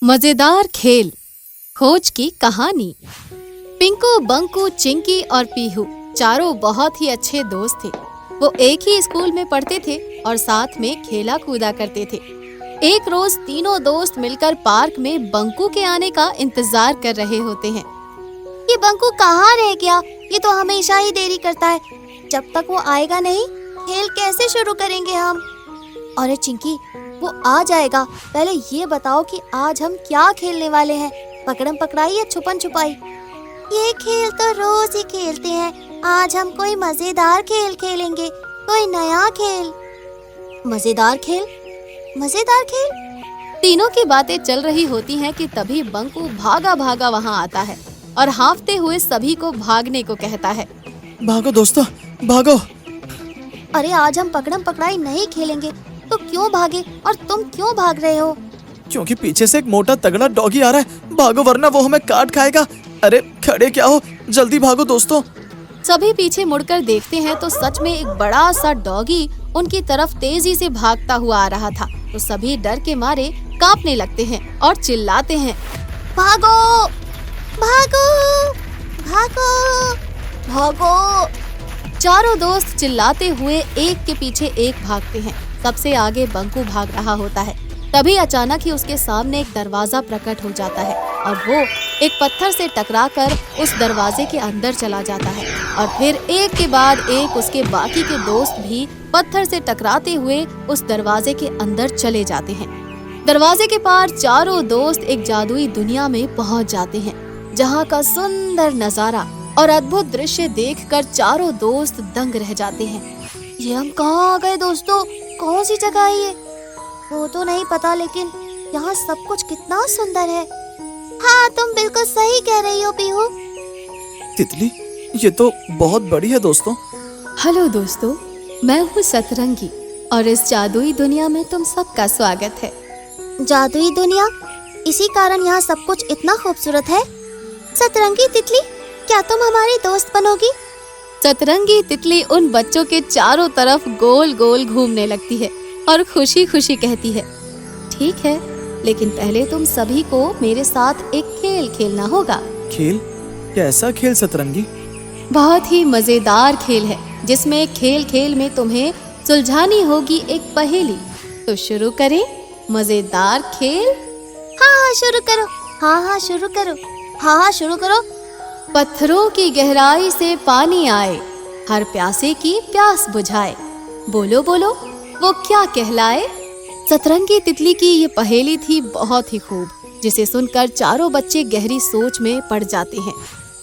मजेदार खेल, खोज की कहानी। पिंकू, बंकू, चिंकी और पीहू चारों बहुत ही अच्छे दोस्त थे। वो एक ही स्कूल में पढ़ते थे और साथ में खेला कूदा करते थे। एक रोज तीनों दोस्त मिलकर पार्क में बंकू के आने का इंतजार कर रहे होते हैं। ये बंकू कहाँ रह गया? ये तो हमेशा ही देरी करता है। जब तक वो आएगा नहीं, खेल कैसे शुरू करेंगे हम? अरे चिंकी, वो आ जाएगा। पहले ये बताओ कि आज हम क्या खेलने वाले हैं? पकड़म पकड़ाई या छुपन छुपाई? ये खेल तो रोज ही खेलते हैं। आज हम कोई मजेदार खेल खेलेंगे, कोई नया खेल। मजेदार खेल? मजेदार खेल? तीनों की बातें चल रही होती हैं कि तभी बंकू भागा भागा वहाँ आता है और हांफते हुए सभी को भागने को कहता है। भागो दोस्तों, भागो। अरे आज हम पकड़म पकड़ाई नहीं खेलेंगे तो क्यों भागे? और तुम क्यों भाग रहे हो? क्योंकि पीछे से एक मोटा तगड़ा डॉगी आ रहा है। भागो वरना वो हमें काट खाएगा। अरे खड़े क्या हो, जल्दी भागो दोस्तों। सभी पीछे मुड़कर देखते हैं तो सच में एक बड़ा सा डॉगी उनकी तरफ तेजी से भागता हुआ आ रहा था। तो सभी डर के मारे कांपने लगते हैं और चिल्लाते हैं, भागो भागो भागो भागो। चारों दोस्त चिल्लाते हुए एक के पीछे एक भागते हैं। सबसे आगे बंकू भाग रहा होता है। तभी अचानक ही उसके सामने एक दरवाजा प्रकट हो जाता है और वो एक पत्थर से टकराकर उस दरवाजे के अंदर चला जाता है। और फिर एक के बाद एक उसके बाकी के दोस्त भी पत्थर से टकराते हुए उस दरवाजे के अंदर चले जाते हैं। दरवाजे के पार चारों दोस्त एक जादुई दुनिया में पहुंच जाते हैं, जहां का सुंदर नजारा और अद्भुत दृश्य देखकर चारों दोस्त दंग रह जाते हैं। ये हम कहाँ आ गए दोस्तों? कौन सी जगह है ये? वो तो नहीं पता, लेकिन यहाँ सब कुछ कितना सुंदर है। हाँ, तुम बिल्कुल सही कह रही हो पीहू। तितली, ये तो बहुत बड़ी है दोस्तों। हेलो दोस्तों, मैं हूँ सतरंगी और इस जादुई दुनिया में तुम सबका स्वागत है। जादुई दुनिया? इसी कारण यहाँ सब कुछ इतना खूबसूरत है। सतरंगी तितली, क्या तुम हमारी दोस्त बनोगी? सतरंगी तितली उन बच्चों के चारों तरफ गोल गोल घूमने लगती है और खुशी खुशी कहती है, ठीक है, लेकिन पहले तुम सभी को मेरे साथ एक खेल खेलना होगा। खेल? कैसा खेल सतरंगी? बहुत ही मजेदार खेल है, जिसमें खेल खेल में तुम्हें सुलझानी होगी एक पहेली। तो शुरू करें मजेदार खेल? हाँ शुरू करो। हाँ शुरू करो। हाँ शुरू करो। पत्थरों की गहराई से पानी आए, हर प्यासे की प्यास बुझाए, बोलो बोलो वो क्या कहलाए? सतरंगी तितली की ये पहेली थी बहुत ही खूब, जिसे सुनकर चारों बच्चे गहरी सोच में पड़ जाते हैं।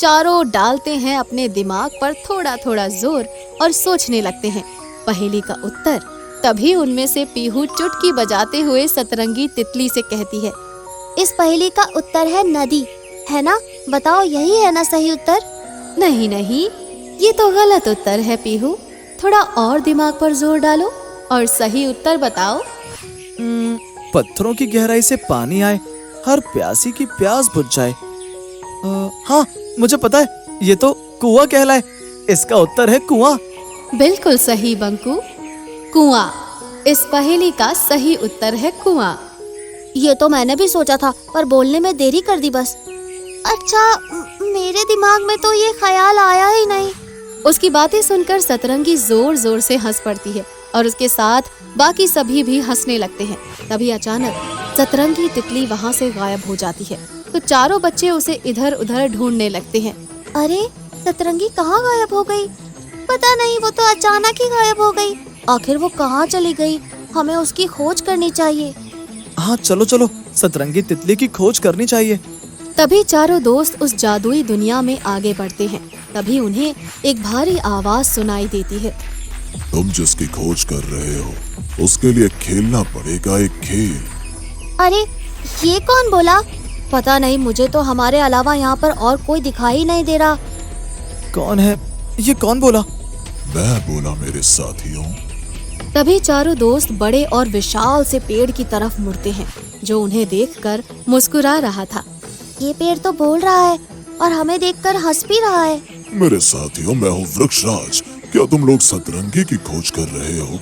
चारों डालते हैं अपने दिमाग पर थोड़ा थोड़ा जोर और सोचने लगते हैं पहेली का उत्तर। तभी उनमें से पीहू चुटकी बजाते हुए सतरंगी तितली से कहती है, इस पहेली का उत्तर है नदी, है ना? बताओ, यही है ना सही उत्तर? नहीं नहीं, ये तो गलत उत्तर है पीहू। थोड़ा और दिमाग पर जोर डालो और सही उत्तर बताओ। पत्थरों की गहराई से पानी आए, हर प्यासी की प्यास बुझ जाए। हाँ, मुझे पता है, ये तो कुआं कहलाए। इसका उत्तर है कुआं। बिल्कुल सही बंकू, कुआं। इस पहेली का सही उत्तर है कुआं। ये तो मैंने भी सोचा था, पर बोलने में देरी कर दी बस। अच्छा, मेरे दिमाग में तो ये ख्याल आया ही नहीं। उसकी बातें सुनकर सतरंगी जोर जोर से हंस पड़ती है और उसके साथ बाकी सभी भी हंसने लगते हैं। तभी अचानक सतरंगी तितली वहाँ से गायब हो जाती है। तो चारों बच्चे उसे इधर उधर ढूंढने लगते हैं। अरे सतरंगी कहाँ गायब हो गई? पता नहीं, वो तो अचानक ही गायब हो गई। आखिर वो कहाँ चली गई? हमें उसकी खोज करनी चाहिए। हाँ चलो चलो, सतरंगी तितली की खोज करनी चाहिए। तभी चारों दोस्त उस जादुई दुनिया में आगे बढ़ते हैं। तभी उन्हें एक भारी आवाज सुनाई देती है, तुम जिसकी खोज कर रहे हो उसके लिए खेलना पड़ेगा एक खेल। अरे ये कौन बोला? पता नहीं, मुझे तो हमारे अलावा यहाँ पर और कोई दिखाई नहीं दे रहा। कौन है ये? कौन बोला? मैं बोला मेरे साथियों। तभी चारों दोस्त बड़े और विशाल से पेड़ की तरफ मुड़ते हैं, जो उन्हें देखकर मुस्कुरा रहा था। ये पेड़ तो बोल रहा है और हमें देखकर हंस भी रहा है। मेरे साथियों, मैं हूँ वृक्षराज। क्या तुम लोग सतरंगी की खोज कर रहे हो?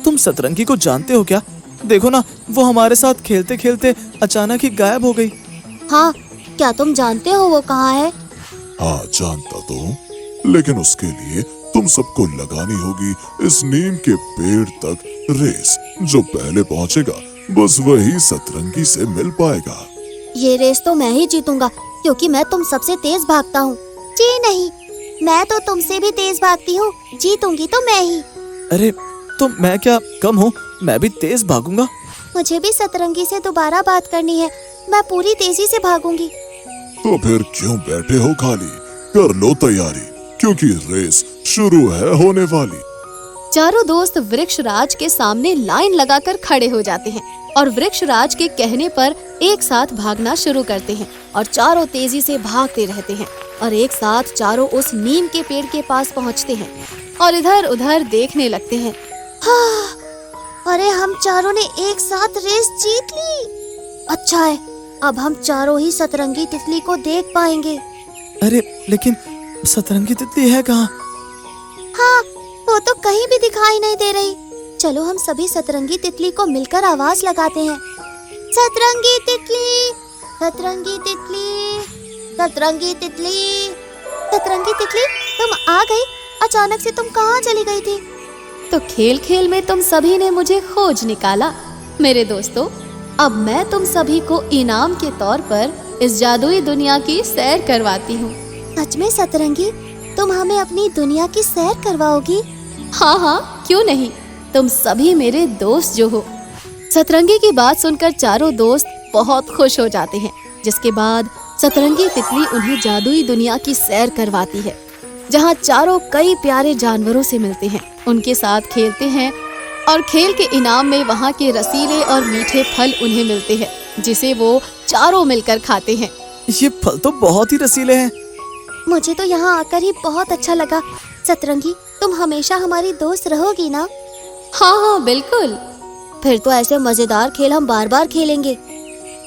तुम सतरंगी को जानते हो क्या? देखो ना, वो हमारे साथ खेलते खेलते अचानक ही गायब हो गई। हाँ, क्या तुम जानते हो वो कहाँ है? हाँ जानता तो हूँ, लेकिन उसके लिए तुम सबको लगानी होगी इस नीम के पेड़ तक रेस। जो पहले पहुँचेगा बस वही सतरंगी से मिल पाएगा। ये रेस तो मैं ही जीतूंगा, क्योंकि मैं तुम सबसे तेज भागता हूँ। जी नहीं, मैं तो तुमसे भी तेज भागती हूँ, जीतूंगी तो मैं ही। अरे तो मैं क्या कम हूँ? मैं भी तेज भागूंगा। मुझे भी सतरंगी से दोबारा बात करनी है, मैं पूरी तेजी से भागूंगी। तो फिर क्यों बैठे हो खाली? कर लो तैयारी, क्योंकि रेस शुरू है होने वाली। चारों दोस्त वृक्षराज के सामने लाइन लगाकर खड़े हो जाते हैं और वृक्षराज के कहने पर एक साथ भागना शुरू करते हैं और चारों तेजी से भागते रहते हैं और एक साथ चारों उस नीम के पेड़ के पास पहुंचते हैं और इधर उधर देखने लगते हैं। हाँ, अरे हम चारों ने एक साथ रेस जीत ली। अच्छा है, अब हम चारों ही सतरंगी तितली को देख पाएंगे। अरे लेकिन सतरंगी तितली है कहाँ? हाँ, वो तो कहीं भी दिखाई नहीं दे रही। चलो हम सभी सतरंगी तितली को मिलकर आवाज लगाते हैं। सतरंगी तितली, सतरंगी तितली, सतरंगी तितली। सतरंगी तितली, तुम आ गई? अचानक से तुम कहाँ चली गई थी? तो खेल खेल में तुम सभी ने मुझे खोज निकाला। मेरे दोस्तों, अब मैं तुम सभी को इनाम के तौर पर इस जादुई दुनिया की सैर करवाती हूँ। सच में सतरंगी, तुम हमें अपनी दुनिया की सैर करवाओगी? हाँ हाँ, क्यों नहीं, तुम सभी मेरे दोस्त जो हो। सतरंगी की बात सुनकर चारों दोस्त बहुत खुश हो जाते हैं, जिसके बाद सतरंगी तितली उन्हें जादुई दुनिया की सैर करवाती है, जहाँ चारों कई प्यारे जानवरों से मिलते हैं, उनके साथ खेलते हैं और खेल के इनाम में वहाँ के रसीले और मीठे फल उन्हें मिलते हैं, जिसे वो चारों मिलकर खाते हैं। ये फल तो बहुत ही रसीले हैं। मुझे तो यहाँ आकर ही बहुत अच्छा लगा। सतरंगी, तुम हमेशा हमारी दोस्त रहोगी ना? हाँ हाँ बिल्कुल। फिर तो ऐसे मजेदार खेल हम बार बार खेलेंगे।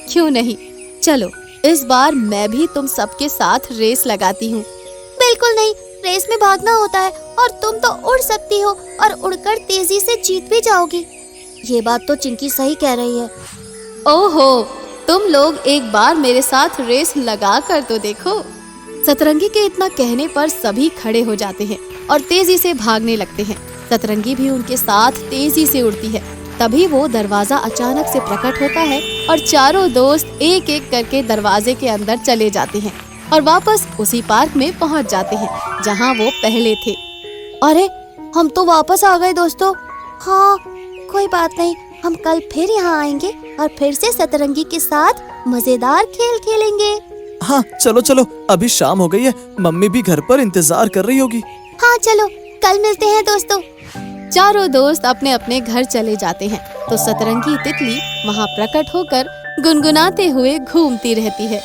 क्यों नहीं, चलो इस बार मैं भी तुम सबके साथ रेस लगाती हूँ। बिल्कुल नहीं, रेस में भागना होता है और तुम तो उड़ सकती हो और उड़कर तेजी से जीत भी जाओगी। ये बात तो चिंकी सही कह रही है। ओहो, तुम लोग एक बार मेरे साथ रेस लगा कर तो देखो। सतरंगी के इतना कहने पर सभी खड़े हो जाते हैं और तेजी से भागने लगते हैं। सतरंगी भी उनके साथ तेजी से उड़ती है। तभी वो दरवाजा अचानक से प्रकट होता है और चारों दोस्त एक एक करके दरवाजे के अंदर चले जाते हैं और वापस उसी पार्क में पहुंच जाते हैं जहां वो पहले थे। अरे, हम तो वापस आ गए दोस्तों। हाँ, कोई बात नहीं, हम कल फिर यहाँ आएंगे और फिर से सतरंगी के साथ मजेदार खेल खेलेंगे। हाँ चलो चलो, अभी शाम हो गई है, मम्मी भी घर पर इंतजार कर रही होगी। हाँ चलो, कल मिलते हैं दोस्तों। चारों दोस्त अपने अपने घर चले जाते हैं तो सतरंगी तितली वहाँ प्रकट होकर गुनगुनाते हुए घूमती रहती है।